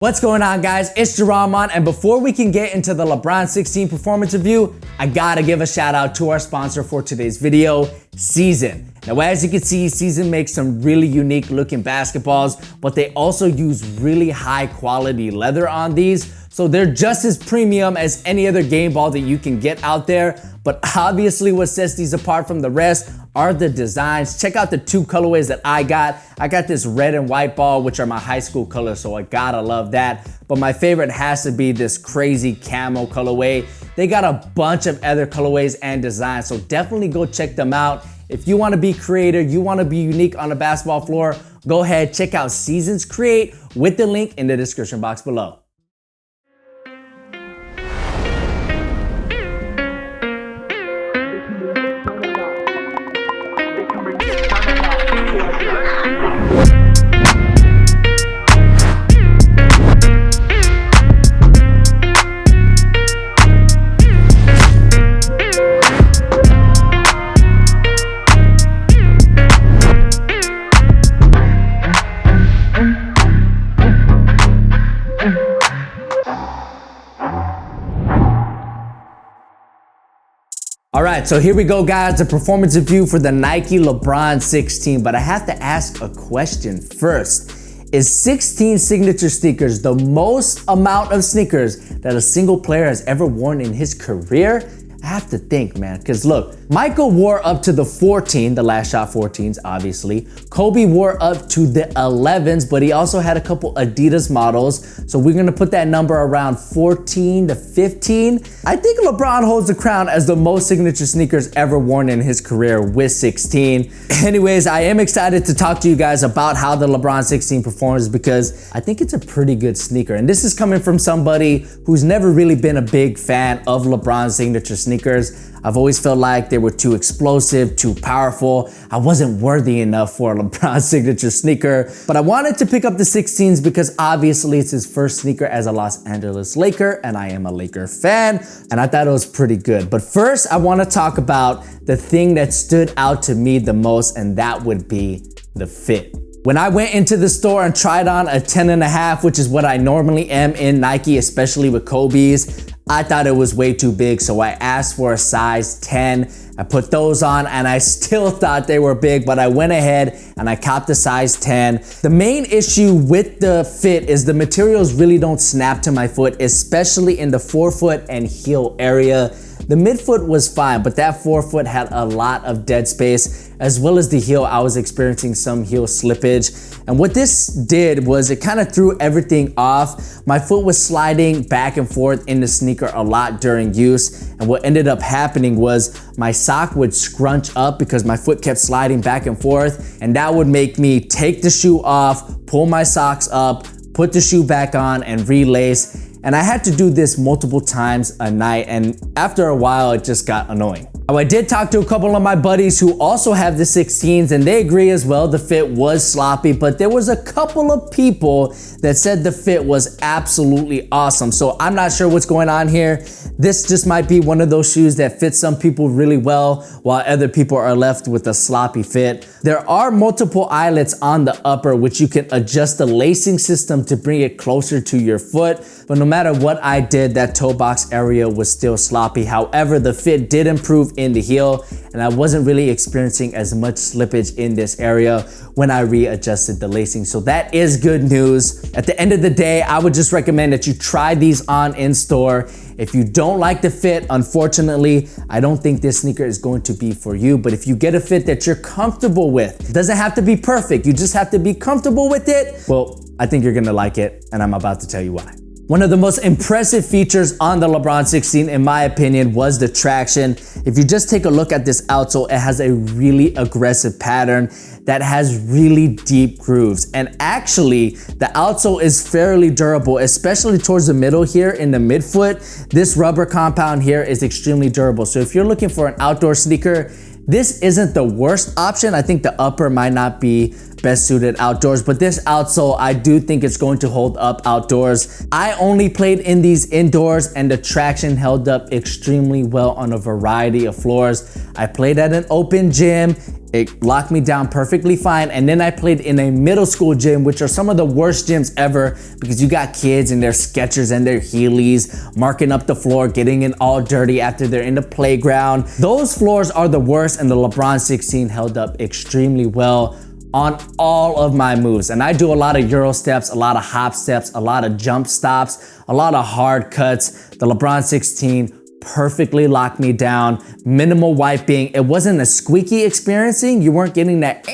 What's going on, guys? It's Jerome, and before we can get into the LeBron 16 performance review, I gotta give a shout out to our sponsor for today's video, Season. Now, as you can see, Season makes some really unique looking basketballs, but they also use really high quality leather on these. So they're just as premium as any other game ball that you can get out there. But obviously what sets these apart from the rest are the designs. Check out the two colorways that I got. I got this red and white ball, which are my high school colors, so I gotta love that. But my favorite has to be this crazy camo colorway. They got a bunch of other colorways and designs, so definitely go check them out. If you wanna be creative, you wanna be unique on the basketball floor, go ahead, check out Seasons Create with the link in the description box below. All right, so here we go, guys, the performance review for the Nike LeBron 16, but I have to ask a question first. Is 16 signature sneakers the most amount of sneakers that a single player has ever worn in his career? I have to think, man, because look, Michael wore up to the 14, the last shot 14s, obviously. Kobe wore up to the 11s, but he also had a couple Adidas models. So we're gonna put that number around 14 to 15. I think LeBron holds the crown as the most signature sneakers ever worn in his career with 16. Anyways, I am excited to talk to you guys about how the LeBron 16 performs because I think it's a pretty good sneaker. And this is coming from somebody who's never really been a big fan of LeBron's signature sneakers. I've always felt like they were too explosive, too powerful. I wasn't worthy enough for a LeBron signature sneaker, but I wanted to pick up the 16s because obviously it's his first sneaker as a Los Angeles Laker, and I am a Laker fan, and I thought it was pretty good. But first, I want to talk about the thing that stood out to me the most, and that would be the fit. When I went into the store and tried on a 10.5, which is what I normally am in Nike, especially with Kobe's, I thought it was way too big, so I asked for a size 10. I put those on and I still thought they were big, but I went ahead and I copped the size 10. The main issue with the fit is the materials really don't snap to my foot, especially in the forefoot and heel area. The midfoot was fine, but that forefoot had a lot of dead space, as well as the heel. I was experiencing some heel slippage. And what this did was it kind of threw everything off. My foot was sliding back and forth in the sneaker a lot during use. And what ended up happening was my sock would scrunch up because my foot kept sliding back and forth. And that would make me take the shoe off, pull my socks up, put the shoe back on and relace. And I had to do this multiple times a night, and after a while, it just got annoying. Now, I did talk to a couple of my buddies who also have the 16s, and they agree as well. The fit was sloppy, but there was a couple of people that said the fit was absolutely awesome. So I'm not sure what's going on here. This just might be one of those shoes that fits some people really well, while other people are left with a sloppy fit. There are multiple eyelets on the upper, which you can adjust the lacing system to bring it closer to your foot. But no matter what I did, that toe box area was still sloppy. However, the fit did improve in the heel, and I wasn't really experiencing as much slippage in this area when I readjusted the lacing. So that is good news. At the end of the day, I would just recommend that you try these on in store. If you don't like the fit, unfortunately, I don't think this sneaker is going to be for you. But if you get a fit that you're comfortable with, it doesn't have to be perfect, you just have to be comfortable with it, well, I think you're gonna like it, and I'm about to tell you why. One of the most impressive features on the LeBron 16, in my opinion, was the traction. If you just take a look at this outsole, it has a really aggressive pattern that has really deep grooves. And actually, the outsole is fairly durable, especially towards the middle here in the midfoot. This rubber compound here is extremely durable. So if you're looking for an outdoor sneaker, this isn't the worst option. I think the upper might not be best suited outdoors, but this outsole, I do think it's going to hold up outdoors. I only played in these indoors and the traction held up extremely well on a variety of floors. I played at an open gym. It locked me down perfectly fine. And then I played in a middle school gym, which are some of the worst gyms ever because you got kids in their Skechers and their Heelys marking up the floor, getting it all dirty after they're in the playground. Those floors are the worst, and the LeBron 16 held up extremely well on all of my moves. And I do a lot of Euro steps, a lot of hop steps, a lot of jump stops, a lot of hard cuts. The LeBron 16 perfectly locked me down, minimal wiping. It wasn't a squeaky experiencing. You weren't getting that,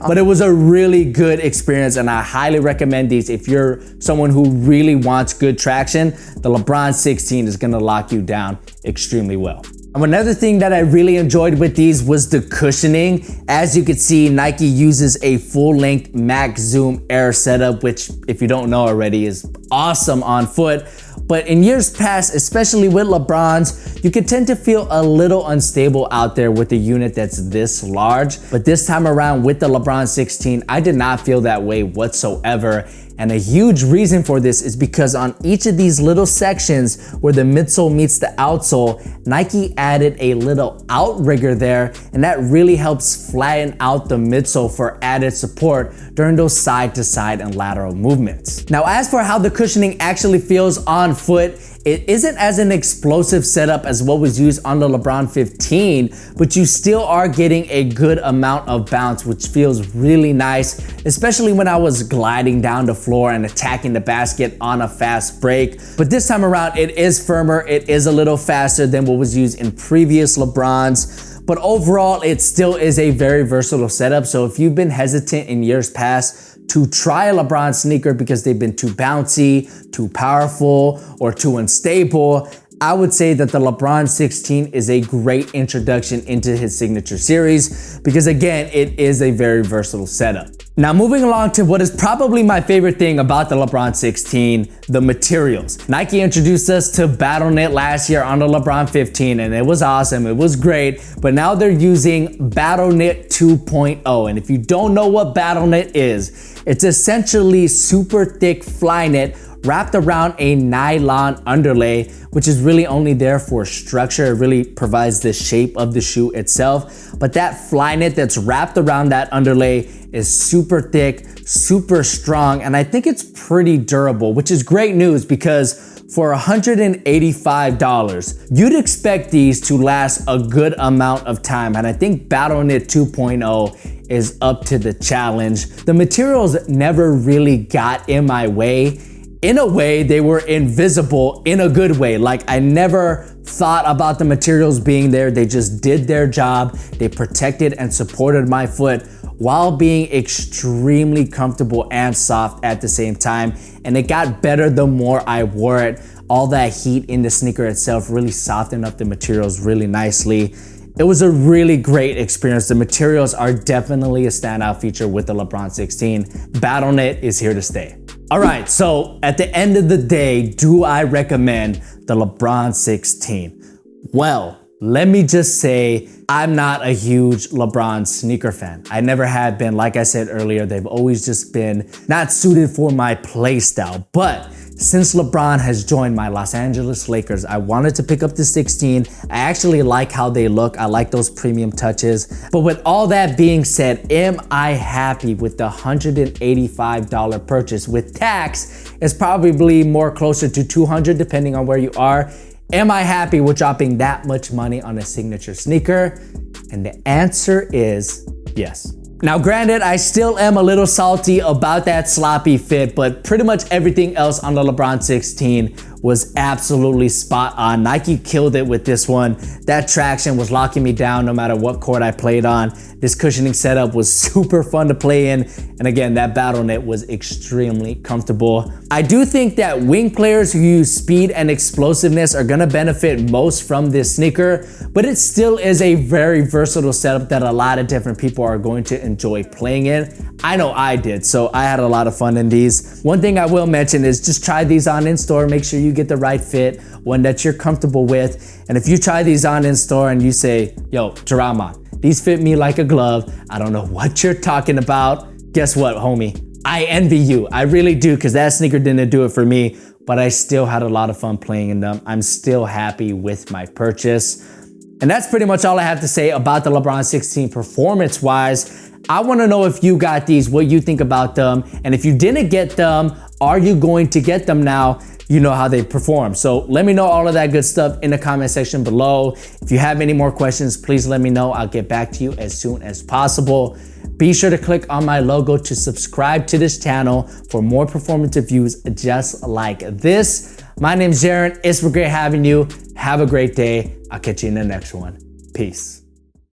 but it was a really good experience, and I highly recommend these. If you're someone who really wants good traction, the LeBron 16 is gonna lock you down extremely well. And another thing that I really enjoyed with these was the cushioning. As you can see, Nike uses a full-length Max Zoom Air setup, which, if you don't know already, is awesome on foot. But in years past, especially with LeBrons, you can tend to feel a little unstable out there with a unit that's this large. But this time around with the LeBron 16, I did not feel that way whatsoever. And a huge reason for this is because on each of these little sections where the midsole meets the outsole, Nike added a little outrigger there, and that really helps flatten out the midsole for added support during those side to side and lateral movements. Now, as for how the cushioning actually feels on foot, it isn't as an explosive setup as what was used on the LeBron 15, but you still are getting a good amount of bounce, which feels really nice, especially when I was gliding down the floor and attacking the basket on a fast break. But this time around, it is firmer. It is a little faster than what was used in previous LeBrons. But overall, it still is a very versatile setup. So if you've been hesitant in years past to try a LeBron sneaker because they've been too bouncy, too powerful, or too unstable, I would say that the LeBron 16 is a great introduction into his signature series because, again, it is a very versatile setup. Now, moving along to what is probably my favorite thing about the LeBron 16, the materials. Nike introduced us to Battle Knit last year on the LeBron 15, and it was awesome, it was great, but now they're using Battle Knit 2.0. And if you don't know what Battle Knit is, it's essentially super thick fly knit wrapped around a nylon underlay, which is really only there for structure. It really provides the shape of the shoe itself. But that fly knit that's wrapped around that underlay is super thick, super strong, and I think it's pretty durable, which is great news because for $185, you'd expect these to last a good amount of time. And I think Battle Knit 2.0 is up to the challenge. The materials never really got in my way. In a way, they were invisible in a good way. Like, I never thought about the materials being there. They just did their job. They protected and supported my foot while being extremely comfortable and soft at the same time. And it got better the more I wore it. All that heat in the sneaker itself really softened up the materials really nicely. It was a really great experience. The materials are definitely a standout feature with the LeBron 16. Battle Knit is here to stay. All right, so at the end of the day, do I recommend the LeBron 16? Well, let me just say, I'm not a huge LeBron sneaker fan. I never had been. Like I said earlier, they've always just been not suited for my play style. But since LeBron has joined my Los Angeles Lakers, I wanted to pick up the 16. I actually like how they look. I like those premium touches. But with all that being said, am I happy with the $185 purchase? With tax, it's probably more closer to $200 depending on where you are. Am I happy with dropping that much money on a signature sneaker? And the answer is yes. Now, granted, I still am a little salty about that sloppy fit, but pretty much everything else on the LeBron 16 was absolutely spot on. Nike killed it with this one. That traction was locking me down no matter what court I played on. This cushioning setup was super fun to play in. And again, that Battle Knit was extremely comfortable. I do think that wing players who use speed and explosiveness are gonna benefit most from this sneaker, but it still is a very versatile setup that a lot of different people are going to enjoy playing in. I know I did, so I had a lot of fun in these. One thing I will mention is just try these on in store. Make sure you get the right fit, one that you're comfortable with. And if you try these on in store and you say, yo, Drama, these fit me like a glove, I don't know what you're talking about. Guess what, homie? I envy you. I really do, because that sneaker didn't do it for me, but I still had a lot of fun playing in them. I'm still happy with my purchase. And that's pretty much all I have to say about the LeBron 16 performance-wise. I wanna know if you got these, what you think about them. And if you didn't get them, are you going to get them now? You know how they perform. So let me know all of that good stuff in the comment section below. If you have any more questions, please let me know. I'll get back to you as soon as possible. Be sure to click on my logo to subscribe to this channel for more performance reviews just like this. My name's Jaron. It's been great having you. Have a great day. I'll catch you in the next one. Peace.